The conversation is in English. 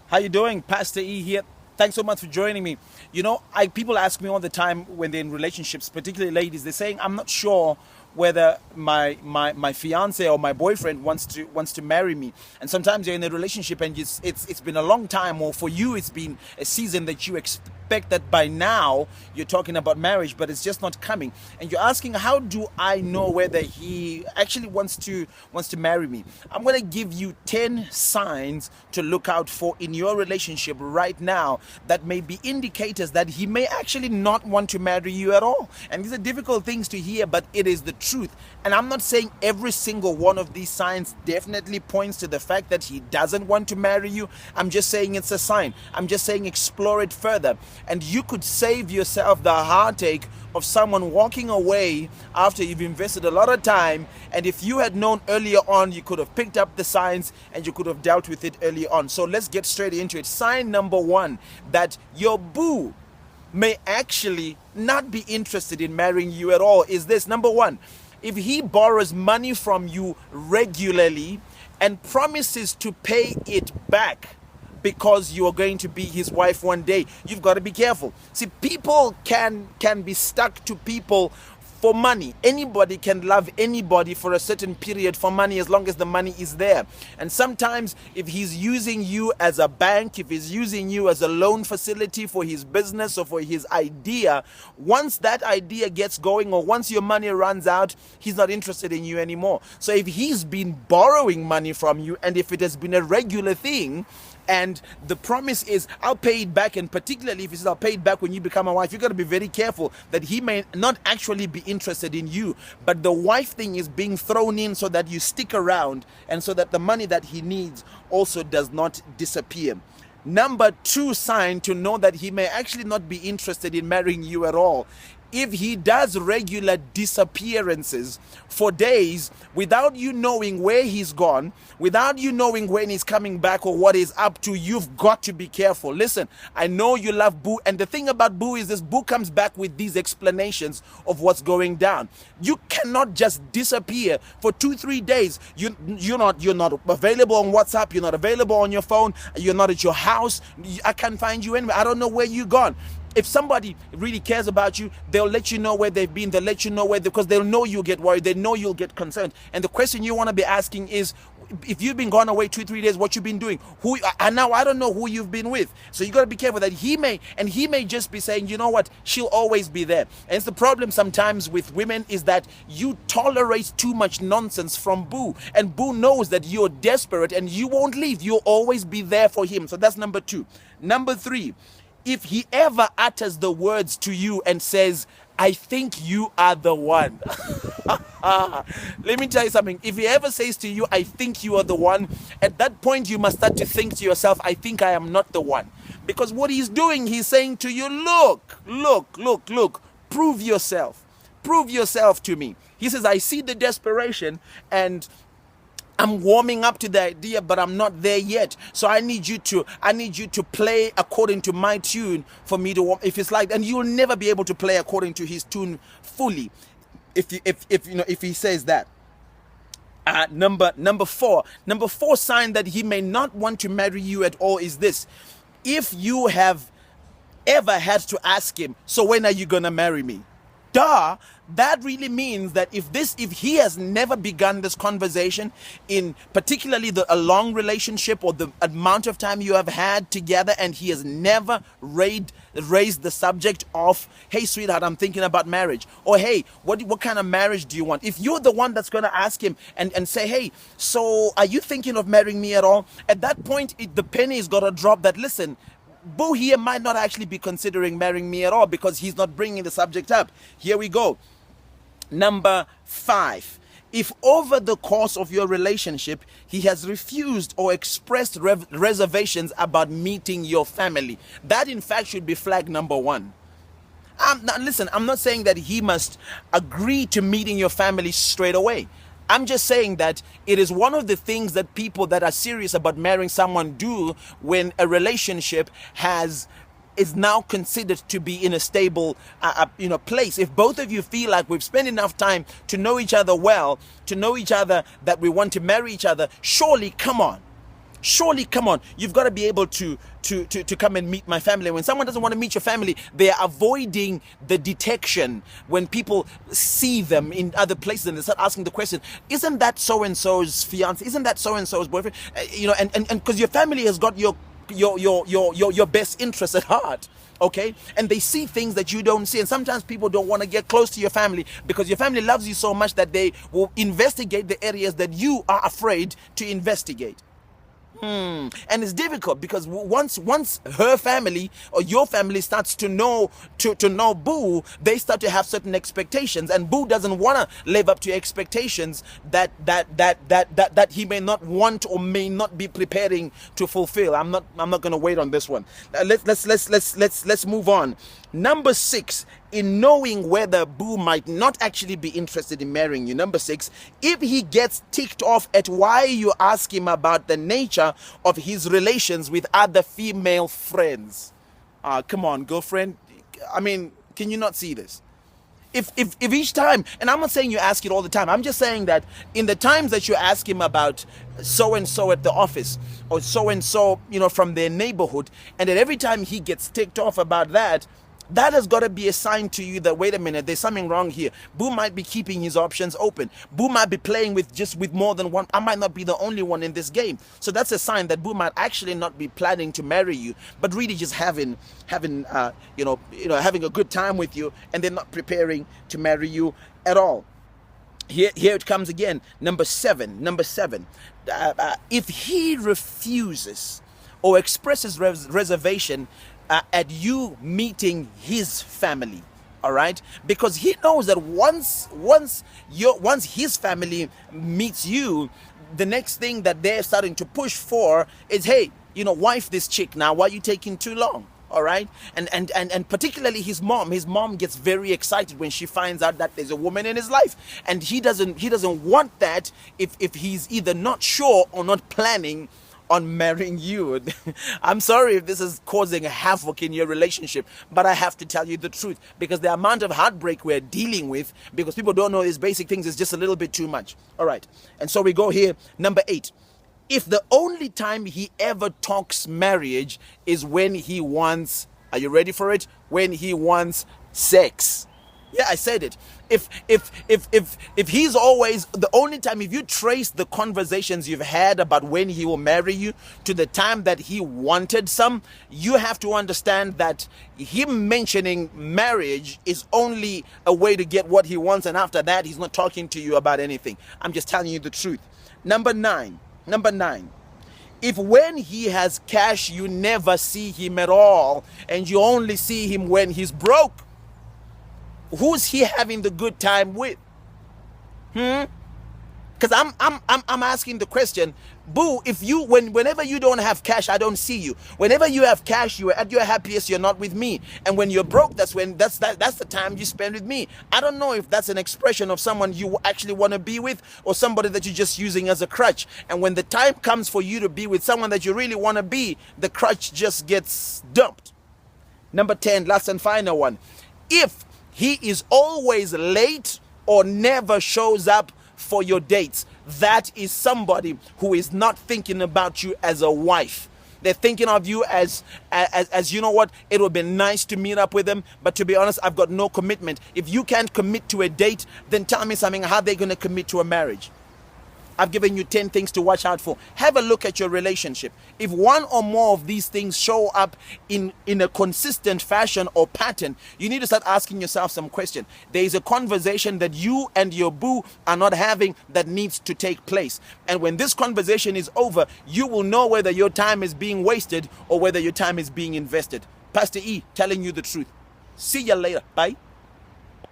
How you doing? Pastor E here. Thanks so much for joining me. People ask me all the time when they're in relationships, particularly ladies, they're saying, I'm not sure whether my fiance or my boyfriend wants to marry me. And sometimes you're in a relationship and it's been a long time, or for you it's been a season that you expect that by now you're talking about marriage, but it's just not coming. And you're asking, how do I know whether he actually wants to marry me? I'm going to give you 10 signs to look out for in your relationship right now that may be indicators that he may actually not want to marry you at all. And these are difficult things to hear, but it is the truth. And I'm not saying every single one of these signs definitely points to the fact that he doesn't want to marry you. I'm just saying it's a sign. I'm just saying explore it further. And you could save yourself the heartache of someone walking away after you've invested a lot of time. And if you had known earlier on, you could have picked up the signs and you could have dealt with it earlier on. So let's get straight into it. Sign number one, that your boo may actually not be interested in marrying you at all, is this. Number one, if he borrows money from you regularly and promises to pay it back because you are going to be his wife one day, you've got to be careful. See, people can be stuck to people for money. Anybody can love anybody for a certain period for money, as long as the money is there. And sometimes if he's using you as a bank, if he's using you as a loan facility for his business or for his idea, once that idea gets going or once your money runs out, he's not interested in you anymore. So if he's been borrowing money from you, and if it has been a regular thing, and the promise is, I'll pay it back, and particularly if he says, I'll pay it back when you become a wife, you got to be very careful that he may not actually be interested in you, but the wife thing is being thrown in so that you stick around and so that the money that he needs also does not disappear. Number two sign to know that he may actually not be interested in marrying you at all: if he does regular disappearances for days without you knowing where he's gone, without you knowing when he's coming back or what he's up to, you've got to be careful. Listen, I know you love Boo, and the thing about Boo is this: Boo comes back with these explanations of what's going down. You cannot just disappear for 2-3 days. You're not available on WhatsApp, you're not available on your phone, you're not at your house, I can't find you anywhere, I don't know where you've gone. If somebody really cares about you, they'll let you know where they've been. They'll let you know because they'll know you'll get worried. They know you'll get concerned. And the question you want to be asking is, if you've been gone away 2-3 days, what you've been doing? And now I don't know who you've been with. So you got to be careful that he may just be saying, you know what, she'll always be there. And it's the problem sometimes with women, is that you tolerate too much nonsense from Boo. And Boo knows that you're desperate and you won't leave. You'll always be there for him. So that's number two. Number three, if he ever utters the words to you and says, I think you are the one. Let me tell you something. If he ever says to you, I think you are the one, at that point you must start to think to yourself, I think I am not the one. Because what he's doing, he's saying to you, look, prove yourself. Prove yourself to me. He says, I see the desperation and I'm warming up to the idea, but I'm not there yet. So I need you to play according to my tune for me to warm. If it's like, and you'll never be able to play according to his tune fully, if he says that. Number four sign that he may not want to marry you at all is this: if you have ever had to ask him, so when are you gonna marry me? That really means that if he has never begun this conversation in particularly a long relationship or the amount of time you have had together, and he has never raised the subject of, hey sweetheart, I'm thinking about marriage, or hey, what kind of marriage do you want? If you're the one that's going to ask him and say, hey, so are you thinking of marrying me at all? At that point, the penny is going to drop that, listen, Boo here might not actually be considering marrying me at all because he's not bringing the subject up. Here we go. Number 5. If over the course of your relationship, he has refused or expressed reservations about meeting your family, that in fact should be flag number 1. Listen, I'm not saying that he must agree to meeting your family straight away. I'm just saying that it is one of the things that people that are serious about marrying someone do when a relationship is now considered to be in a stable place. If both of you feel like we've spent enough time to know each other well, to know each other, that we want to marry each other, surely, come on. Surely, come on, you've got to be able to come and meet my family. When someone doesn't want to meet your family, they are avoiding the detection. When people see them in other places and they start asking the question, isn't that so and so's fiance? Isn't that so and so's boyfriend? And because your family has got your best interest at heart. Okay, and they see things that you don't see, and sometimes people don't want to get close to your family because your family loves you so much that they will investigate the areas that you are afraid to investigate. And it's difficult because once her family or your family starts to know Boo, they start to have certain expectations, and Boo doesn't want to live up to expectations that he may not want or may not be preparing to fulfill. I'm not going to wait on this one. Let's move on. Number 6, in knowing whether Boo might not actually be interested in marrying you. Number 6, if he gets ticked off at why you ask him about the nature of his relations with other female friends. Come on, girlfriend. I mean, can you not see this? If each time, and I'm not saying you ask it all the time, I'm just saying that in the times that you ask him about so and so at the office or so and so, from their neighborhood, and that every time he gets ticked off about that, that has got to be a sign to you that, wait a minute, there's something wrong here. Boo might be keeping his options open. Boo might be playing with more than one. I might not be the only one in this game. So that's a sign that Boo might actually not be planning to marry you, but really just having a good time with you, and they're not preparing to marry you at all. Here it comes again. Number seven. If he refuses or expresses reservation at you meeting his family, all right, because he knows that once his family meets you, the next thing that they're starting to push for is, hey, wife this chick now. Why are you taking too long? All right, and particularly his mom gets very excited when she finds out that there's a woman in his life, and he doesn't want that if he's either not sure or not planning on marrying you. I'm sorry if this is causing havoc in your relationship, but I have to tell you the truth, because the amount of heartbreak we're dealing with because people don't know these basic things is just a little bit too much. All right, and so we go here. Number 8. If the only time he ever talks marriage is when he wants, are you ready for it? When he wants sex. Yeah, I said it. If he's always the only time, if you trace the conversations you've had about when he will marry you to the time that he wanted some, you have to understand that him mentioning marriage is only a way to get what he wants, and after that he's not talking to you about anything. I'm just telling you the truth. Number 9. If when he has cash you never see him at all and you only see him when he's broke, who's he having the good time with? Because I'm asking the question, Boo, if you whenever you don't have cash, I don't see you. Whenever you have cash, you are at your happiest, you're not with me. And when you're broke, that's the time you spend with me. I don't know if that's an expression of someone you actually want to be with, or somebody that you're just using as a crutch. And when the time comes for you to be with someone that you really want to be, the crutch just gets dumped. Number 10, last and final one. If he is always late or never shows up for your dates, that is somebody who is not thinking about you as a wife. They're thinking of you as you know what, it would be nice to meet up with them, but to be honest, I've got no commitment. If you can't commit to a date, then tell me something. How are they going to commit to a marriage? I've given you 10 things to watch out for. Have a look at your relationship. If one or more of these things show up in a consistent fashion or pattern, you need to start asking yourself some question. There is a conversation that you and your boo are not having that needs to take place. And when this conversation is over, you will know whether your time is being wasted or whether your time is being invested. Pastor E telling you the truth. See you later. Bye.